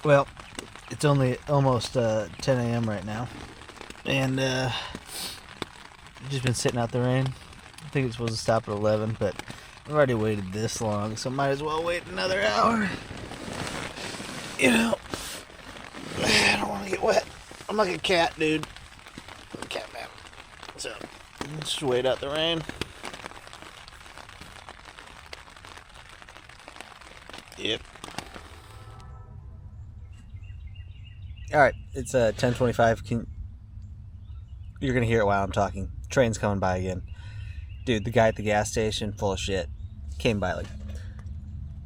Well, it's only almost 10 a.m. right now, and I've just been sitting out the rain. I think it's supposed to stop at 11, but I've already waited this long, so might as well wait another hour. You know, I don't want to get wet. I'm like a cat, dude. I'm a cat man. So, just wait out the rain. Yep. Alright, it's 10:25. You're gonna hear it while I'm talking. Train's coming by again. Dude, the guy at the gas station, full of shit, came by like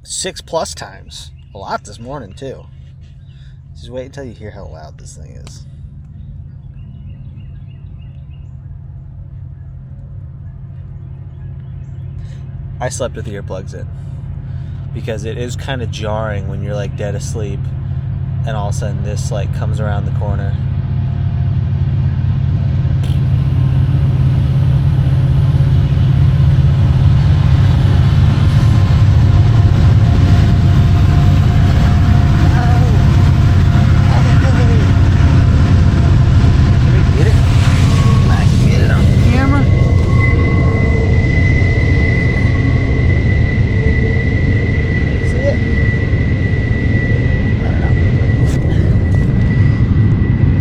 6+ times. A lot this morning, too. Just wait until you hear how loud this thing is. I slept with the earplugs in because it is kind of jarring when you're like dead asleep and all of a sudden this like comes around the corner.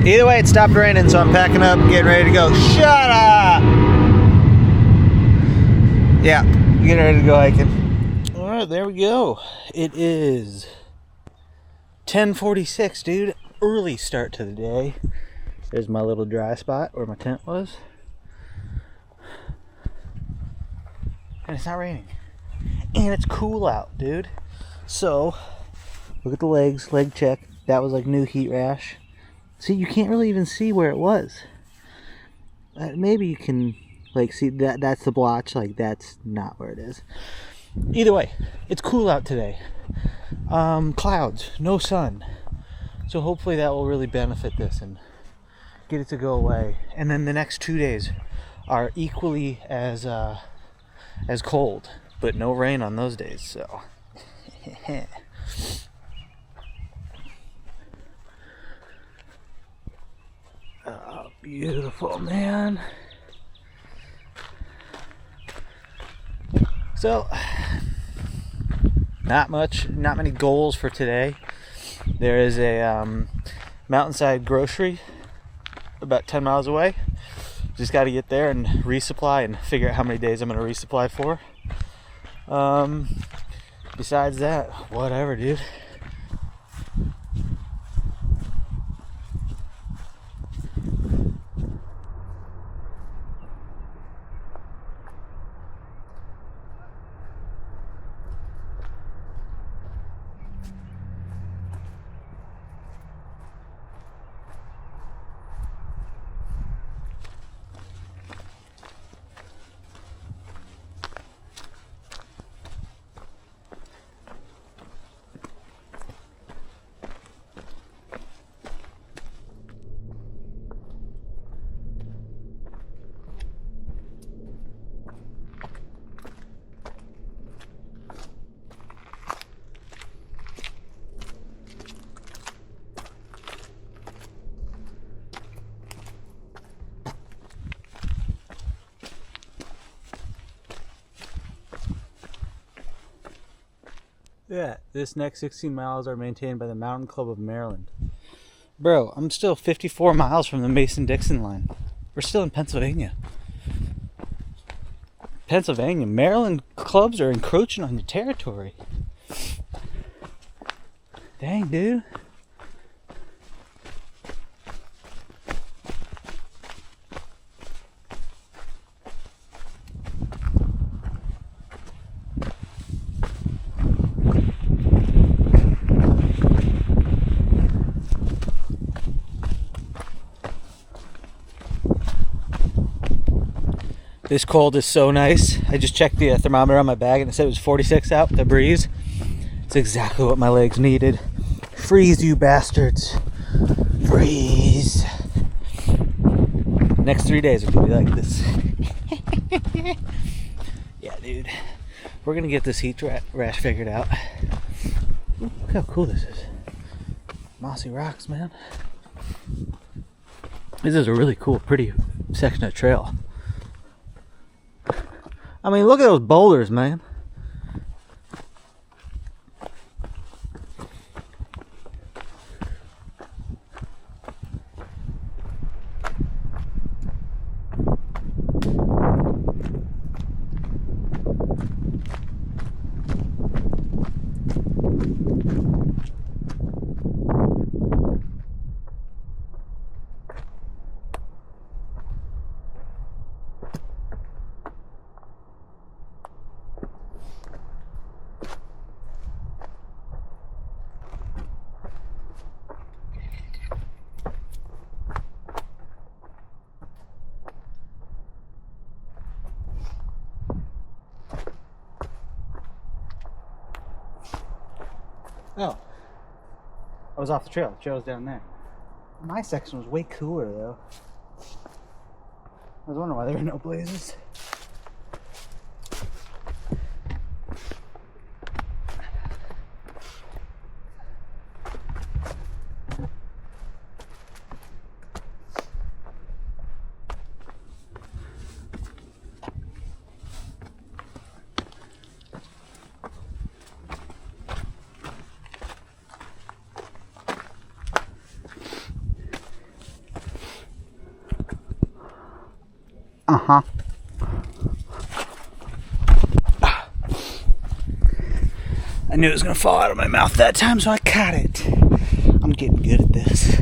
Either way, it stopped raining, so I'm packing up, getting ready to go. Shut up! Yeah, getting ready to go hiking. Alright, there we go. It is 10:46, dude. Early start to the day. There's my little dry spot where my tent was. And it's not raining. And it's cool out, dude. So, look at the legs, leg check. That was like new heat rash. See, you can't really even see where it was. Maybe you can, like, see that's the blotch. Like, that's not where it is. Either way, it's cool out today. Clouds, no sun. So hopefully that will really benefit this and get it to go away. And then the next 2 days are equally as cold, but no rain on those days. So. Oh, beautiful, man. So, not many goals for today. There is a mountainside grocery about 10 miles away. Just got to get there and resupply and figure out how many days I'm going to resupply for. Besides that, whatever, dude. Yeah, this next 16 miles are maintained by the Mountain Club of Maryland. Bro, I'm still 54 miles from the Mason-Dixon line. We're still in Pennsylvania. Maryland clubs are encroaching on your territory. Dang, dude. This cold is so nice. I just checked the thermometer on my bag and it said it was 46 out with a breeze. It's exactly what my legs needed. Freeze, you bastards. Freeze. Next 3 days are gonna be like this. Yeah, dude. We're gonna get this heat rash figured out. Look how cool this is. Mossy rocks, man. This is a really cool, pretty section of trail. I mean, look at those boulders, man. Oh, I was off the trail. The trail's down there. My section was way cooler, though. I was wondering why there were no blazes. Uh-huh. I knew it was gonna fall out of my mouth that time, so I caught it. I'm getting good at this.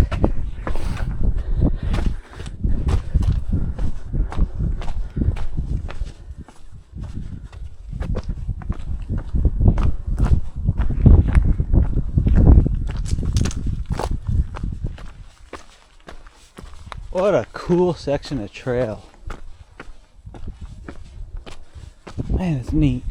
What a cool section of trail. Man, it's neat.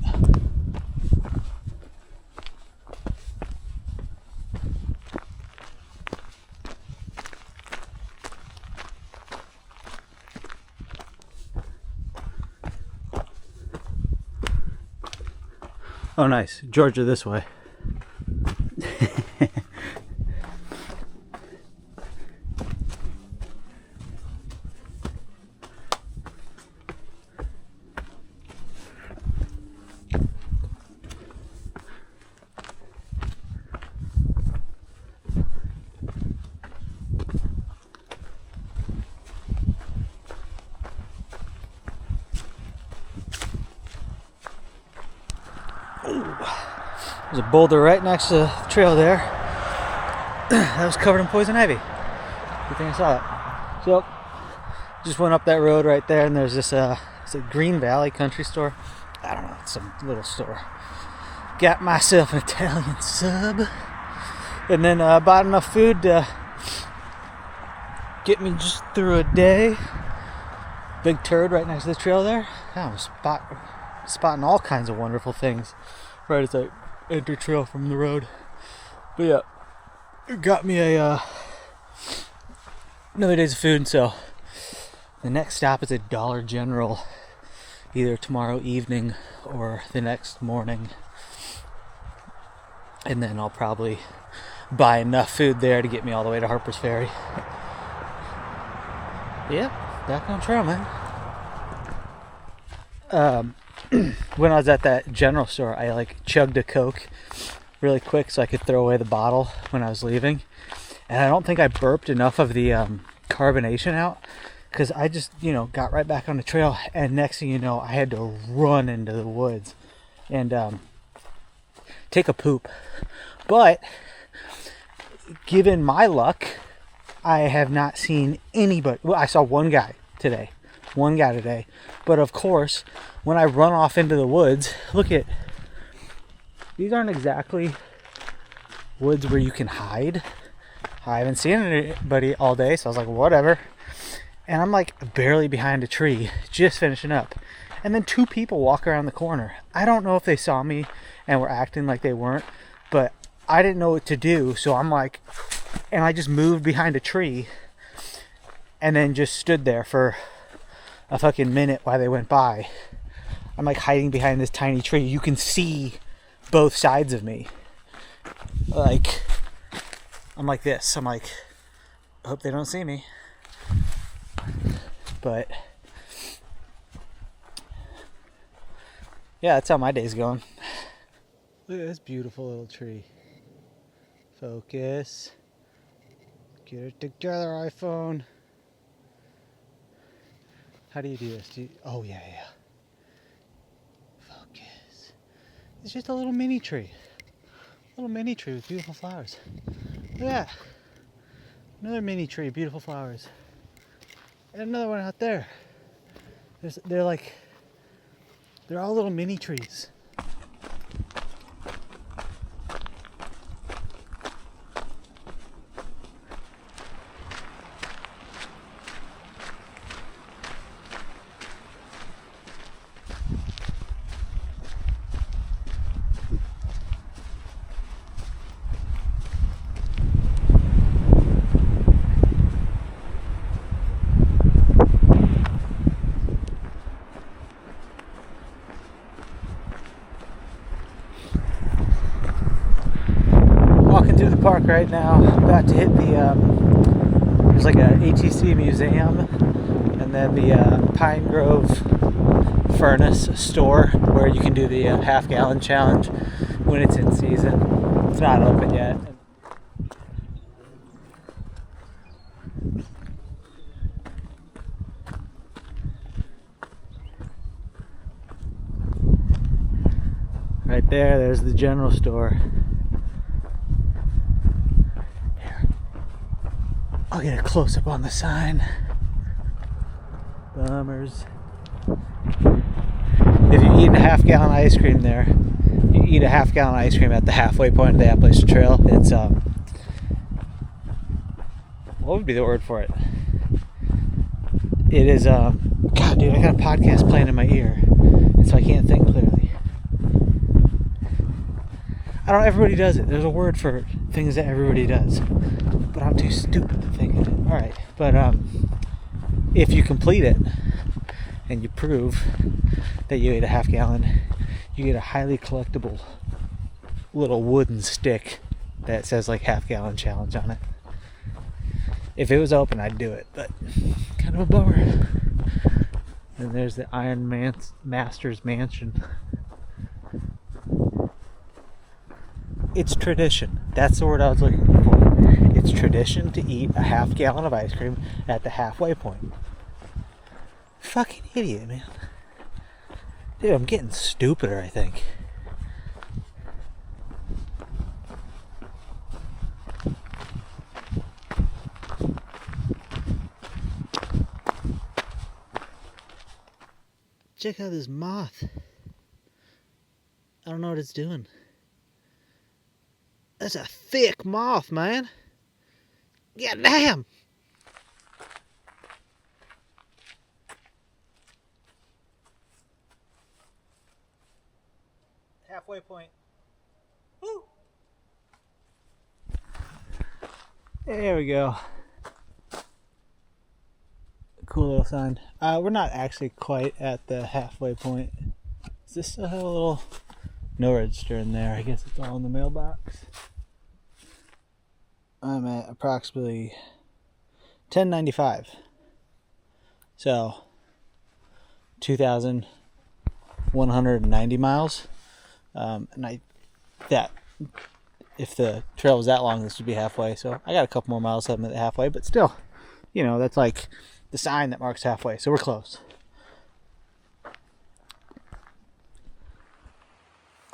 Oh, nice. Georgia this way. There's a boulder right next to the trail there that was covered in poison ivy. Good thing I saw that. So, just went up that road right there, and there's this it's a Green Valley country store. I don't know, it's some little store. Got myself an Italian sub, and then bought enough food to get me just through a day. Big turd right next to the trail there. I was spotting all kinds of wonderful things right as I enter trail from the road. But yeah, it got me a another day's of food. So the next stop is at Dollar General, either tomorrow evening or the next morning, and then I'll probably buy enough food there to get me all the way to Harper's Ferry. Yep, back on trail, man. When I was at that general store, I chugged a Coke really quick so I could throw away the bottle when I was leaving, and I don't think I burped enough of the carbonation out, because I just got right back on the trail, and next thing you know, I had to run into the woods and take a poop. But given my luck, I have not seen anybody. Well, I saw one guy today, but of course when I run off into the woods, look at these, aren't exactly woods where you can hide. I haven't seen anybody all day, so I was like, whatever. And I'm barely behind a tree, just finishing up, and then two people walk around the corner. I don't know if they saw me and were acting like they weren't, but I didn't know what to do, so and I just moved behind a tree and then just stood there for a fucking minute while they went by. I'm hiding behind this tiny tree. You can see both sides of me. I'm like this. I'm like, I hope they don't see me. But yeah, that's how my day's going. Look at this beautiful little tree. Focus. Get it together, iPhone. How do you do this? Oh, yeah. Focus. It's just a little mini tree. Little mini tree with beautiful flowers. Look at that. Another mini tree, beautiful flowers. And another one out there. They're all little mini trees. Walking through the park right now, about to hit there's like a ATC museum, and then the Pine Grove Furnace store where you can do the half-gallon challenge when it's in season. It's not open yet. Right there's the general store. I'll get a close-up on the sign. Bummers. If you eat a half-gallon ice cream there, you eat a half-gallon ice cream at the halfway point of the Appalachian Trail, it's, what would be the word for it? It is, God, dude, I got a podcast playing in my ear, and so I can't think clearly. I don't know, everybody does it. There's a word for things that everybody does. But I'm too stupid to think of it. Alright, but if you complete it and you prove that you ate a half-gallon, you get a highly collectible little wooden stick that says like half-gallon challenge on it. If it was open, I'd do it, but kind of a bummer. And there's the Iron Master's Mansion. It's tradition. That's the word I was looking for. It's tradition to eat a half-gallon of ice cream at the halfway point. Fucking idiot, man. Dude, I'm getting stupider, I think. Check out this moth. I don't know what it's doing. That's a thick moth, man. God damn. Halfway point. Woo. There we go. Cool little sign. We're not actually quite at the halfway point. Does this still have a little no register in there? I guess it's all in the mailbox. I'm at approximately 1095. So 2,190 miles. And if the trail was that long, this would be halfway. So I got a couple more miles at halfway, but still, that's like the sign that marks halfway. So we're close.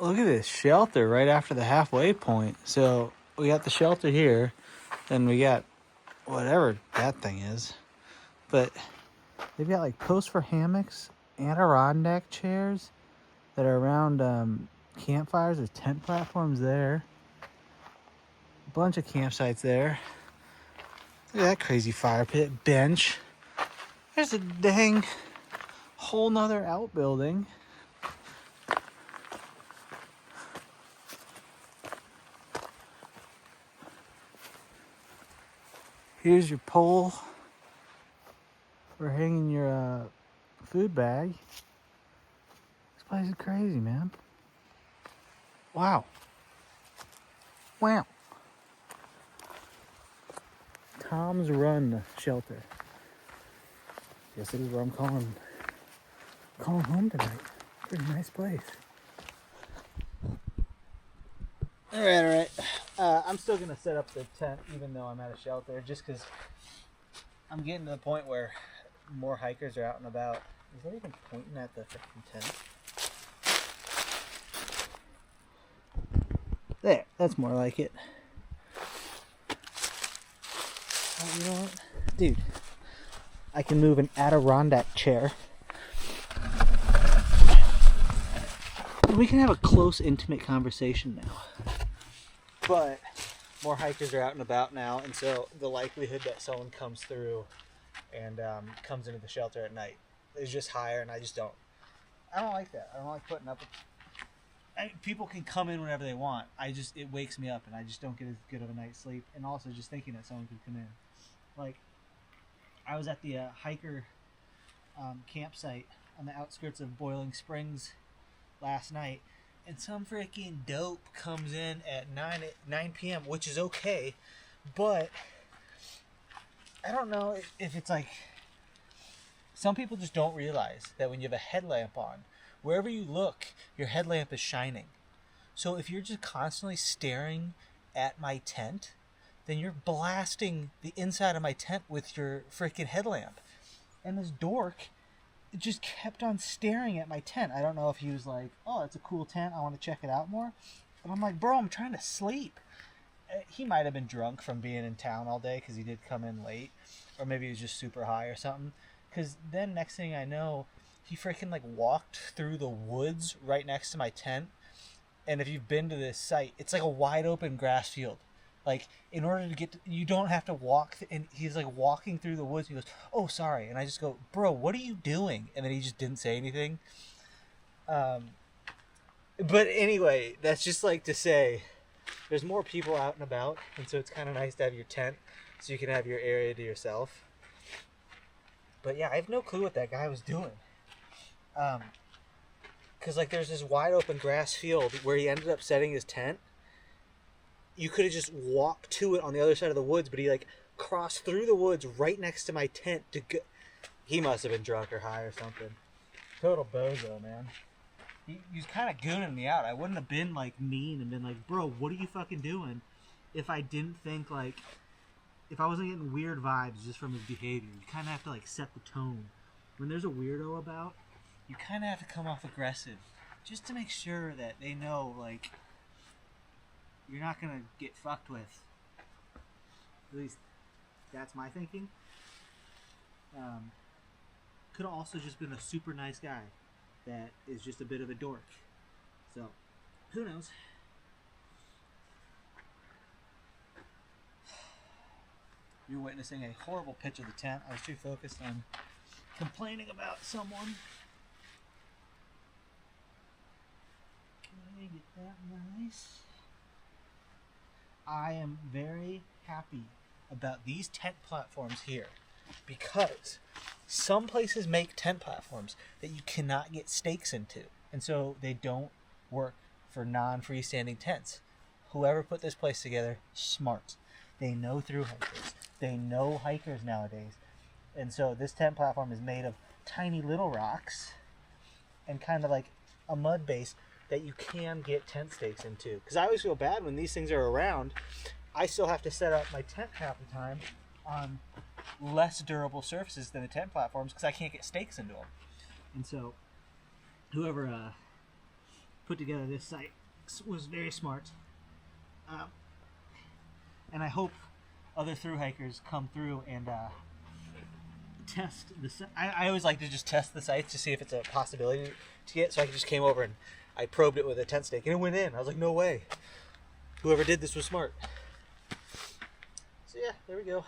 Look at this shelter right after the halfway point. So we got the shelter here, then we got whatever that thing is. But they've got like posts for hammocks, Adirondack chairs that are around campfires. There's tent platforms there. A bunch of campsites there. Look at that crazy fire pit bench. There's a dang whole nother outbuilding. Here's your pole for hanging your food bag. This place is crazy, man. Wow. Tom's Run shelter. Yes, it is where I'm calling home tonight. Pretty nice place. All right. I'm still gonna set up the tent even though I'm at a shelter, just because I'm getting to the point where more hikers are out and about. Is that even pointing at the freaking tent? There, that's more like it. Oh, you know what? Dude, I can move an Adirondack chair. We can have a close, intimate conversation now. But more hikers are out and about now, and so the likelihood that someone comes through and comes into the shelter at night is just higher, and I don't like that. I don't like putting up with... people can come in whenever they want. It wakes me up, and I just don't get as good of a night's sleep. And also just thinking that someone could come in. Like, I was at the hiker campsite on the outskirts of Boiling Springs last night, and some freaking dope comes in at 9 p.m., which is okay, but I don't know if it's like... Some people just don't realize that when you have a headlamp on, wherever you look, your headlamp is shining. So if you're just constantly staring at my tent, then you're blasting the inside of my tent with your freaking headlamp. And this dork just kept on staring at my tent. I don't know if he was like, oh, it's a cool tent, I want to check it out more. But I'm like, bro, I'm trying to sleep. He might have been drunk from being in town all day because he did come in late. Or maybe he was just super high or something. Because then next thing I know, he freaking like walked through the woods right next to my tent. And if you've been to this site, it's like a wide open grass field. Like, in order to get to, you don't have to walk. And he's like walking through the woods. He goes, oh, sorry. And I just go, bro, what are you doing? And then he just didn't say anything. But anyway, that's just like to say there's more people out and about. And so it's kind of nice to have your tent so you can have your area to yourself. But yeah, I have no clue what that guy was doing. Because like there's this wide open grass field where he ended up setting his tent. You could have just walked to it on the other side of the woods, but he like crossed through the woods right next to my tent to go. He must have been drunk or high or something. Total bozo, man. He was kind of gooning me out. I wouldn't have been like mean and been like, bro, what are you fucking doing? If I didn't think like... If I wasn't getting weird vibes just from his behavior. You kind of have to like set the tone. When there's a weirdo about, you kind of have to come off aggressive. Just to make sure that they know like you're not going to get fucked with. At least that's my thinking. Could have also just been a super nice guy that is just a bit of a dork. So, who knows? You're witnessing a horrible pitch of the tent. I was too focused on complaining about someone. Can I get that nice? I am very happy about these tent platforms here because some places make tent platforms that you cannot get stakes into, and so they don't work for non-freestanding tents. Whoever put this place together, smart. They know through hikers. They know hikers nowadays. And so this tent platform is made of tiny little rocks and kind of like a mud base that you can get tent stakes into. Because I always feel bad when these things are around. I still have to set up my tent half the time on less durable surfaces than the tent platforms because I can't get stakes into them. And so whoever put together this site was very smart. And I hope other through hikers come through and test the site. I always like to just test the sites to see if it's a possibility to get. So I just came over and I probed it with a tent stake and it went in. I was like, no way. Whoever did this was smart. So yeah, there we go.